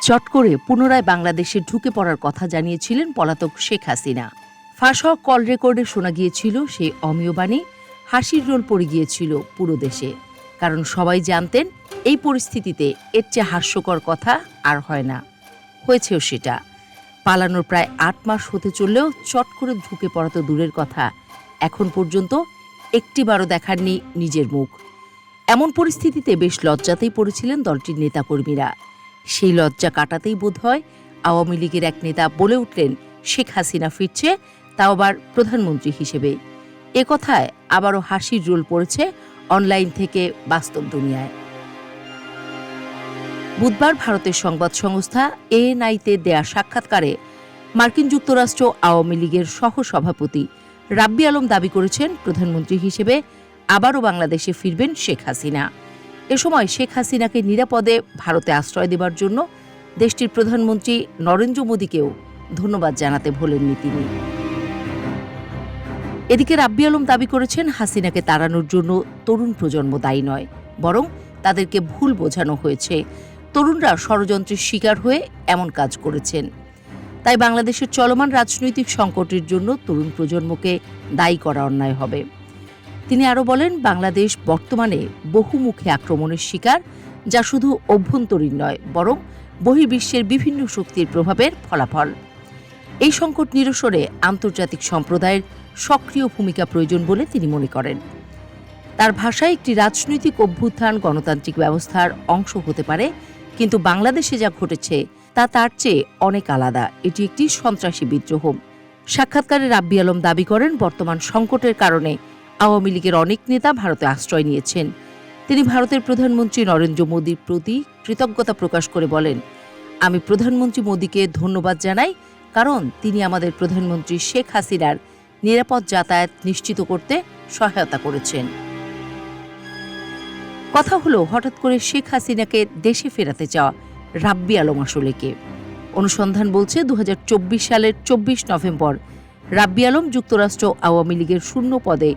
চট করে পুনরায় বাংলাদেশে ঢুকে পড়ার কথা জানিয়েছিলেন পলাতক শেখ হাসিনা। ফাঁস হওয়া কল রেকর্ডে শোনা গিয়েছিল সেই অমীয় বাণী হাসির রোল পড়ে গিয়েছিল পুরো দেশে। কারণ সবাই জানতেন এই পরিস্থিতিতে এর চেয়ে হাস্যকর কথা আর হয় না। হয়েছেও সেটা। পালানোর প্রায় ৮ মাস হতে চললেও চট করে ঢুকে পড়া তো দূরের কথা, এখন পর্যন্ত একটিবারও দেখাননি নিজের মুখ। এমন পরিস্থিতিতে বেশ লজ্জাতেই পড়েছিলেন দলটির নেতাকর্মীরা। সেই লজ্জা কাটাতেই বোধহয় আওয়ামী লীগের এক নেতা বলে উঠলেন, শেখ হাসিনা ফিরছে, তাও আবার প্রধানমন্ত্রী হিসেবে। এ কথায় আবারও হাসির রোল পড়েছে অনলাইন থেকে বাস্তব দুনিয়ায়। বুধবার ভারতের সংবাদ সংস্থা এএনআইতে দেয়া সাক্ষাৎকারে মার্কিন যুক্তরাষ্ট্র আওয়ামী লীগের সহসভাপতি রাব্বি আলম দাবি করেছেন, প্রধানমন্ত্রী হিসেবে আবারও বাংলাদেশে ফিরবেন শেখ হাসিনা। এ সময় শেখ হাসিনাকে নিরাপদে ভারতে আশ্রয় দেবার জন্য দেশটির প্রধানমন্ত্রী নরেন্দ্র মোদীকেও ধন্যবাদ জানাতে ভোলেননি তিনি। এদিকে রাব্বি আলম দাবি করেছেন, হাসিনাকে তাড়ানোর জন্য তরুণ প্রজন্ম দায়ী নয়, বরং তাদেরকে ভুল বোঝানো হয়েছে। তরুণরা ষড়যন্ত্রের শিকার হয়ে এমন কাজ করেছেন। তাই বাংলাদেশের চলমান রাজনৈতিক সংকটের জন্য তরুণ প্রজন্মকে দায়ী করা অন্যায় হবে। তিনি আরও বলেন, বাংলাদেশ বর্তমানে বহুমুখী আক্রমণের শিকার, যা শুধু অভ্যন্তরীণ নয়, বরং বহির্বিশ্বের বিভিন্ন শক্তির প্রভাবের ফলাফল। এই সংকট নিরসনে আন্তর্জাতিক সম্প্রদায়ের সক্রিয় ভূমিকা প্রয়োজন বলে তিনি মনে করেন। তার ভাষায়, একটি রাজনৈতিক অভ্যুত্থান গণতান্ত্রিক ব্যবস্থার অংশ হতে পারে, কিন্তু বাংলাদেশে যা ঘটেছে তা তার চেয়ে অনেক আলাদা। এটি একটি সন্ত্রাসী বিদ্রোহ। সাক্ষাৎকারে রাব্বি আলম দাবি করেন, বর্তমান সংকটের কারণে আওয়ামী লীগের অনেক নেতা ভারতে আশ্রয় নিয়েছেন। তিনি ভারতের প্রধানমন্ত্রী নরেন্দ্র মোদীর প্রতি কৃতজ্ঞতা প্রকাশ করে বলেন, আমি প্রধানমন্ত্রী মোদীকে ধন্যবাদ জানাই, কারণ তিনি আমাদের প্রধানমন্ত্রী শেখ হাসিনার নিরাপদ যাতায়াত নিশ্চিত করতে সহায়তা করেছেন। কথা হলো, হঠাৎ করে শেখ হাসিনাকে দেশে ফেরাতে চাওয়া রাব্বি আলম আসলে কে? অনুসন্ধান বলছে, 2024 সালের 24 নভেম্বর রাব্বি আলম যুক্তরাষ্ট্র আওয়ামী লীগের শূন্য পদে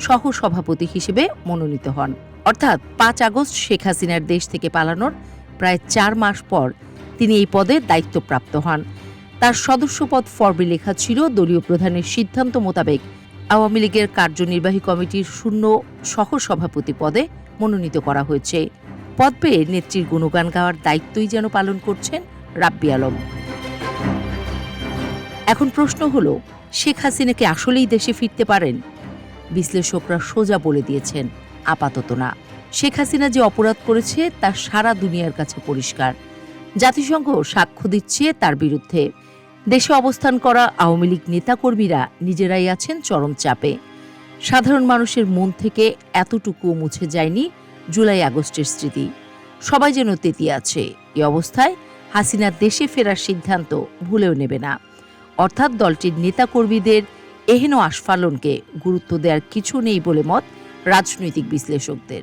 সহসভাপতি হিসেবে মনোনীত হন। অর্থাৎ 5 আগস্ট শেখ হাসিনার দেশ থেকে পালানোর প্রায় 4 মাস পর তিনি এই পদে দায়িত্বপ্রাপ্ত হন। তার সদস্যপদ ফর্মে লেখা ছিল, দলীয় প্রধানের সিদ্ধান্ত মোতাবেক আওয়ামী লীগের কার্যনির্বাহী কমিটির শূন্য সহসভাপতি পদে মনোনীত করা হয়েছে। পদ পেয়ে নেত্রীর গুণগান গাওয়ার দায়িত্বই যেন পালন করছেন রাব্বি আলম। এখন প্রশ্ন হলো, শেখ হাসিনা কি আসলেই দেশে ফিরতে পারেন? বিশ্লেষকরা সোজা বলে দিয়েছেন, আপাতত না। শেখ হাসিনা যে অপরাধ করেছে তা সারা দুনিয়ার কাছে পরিষ্কার। জাতিসংঘ সাক্ষ্য দিচ্ছে তার বিরুদ্ধে। দেশে অবস্থান করা আওয়ামী লীগ নেতাকর্মীরা নিজেরাই আছেন চরম চাপে। সাধারণ মানুষের মন থেকে এতটুকু মুছে যায়নি জুলাই আগস্টের স্মৃতি। সবাই যেন তেতিয়ে আছে। এই অবস্থায় হাসিনা দেশে ফেরার সিদ্ধান্ত ভুলেও নেবে না। অর্থাৎ দলটির নেতাকর্মীদের এহেন আস্ফালনকে গুরুত্ব দেওয়ার কিছু নেই বলে মত রাজনৈতিক বিশ্লেষকদের।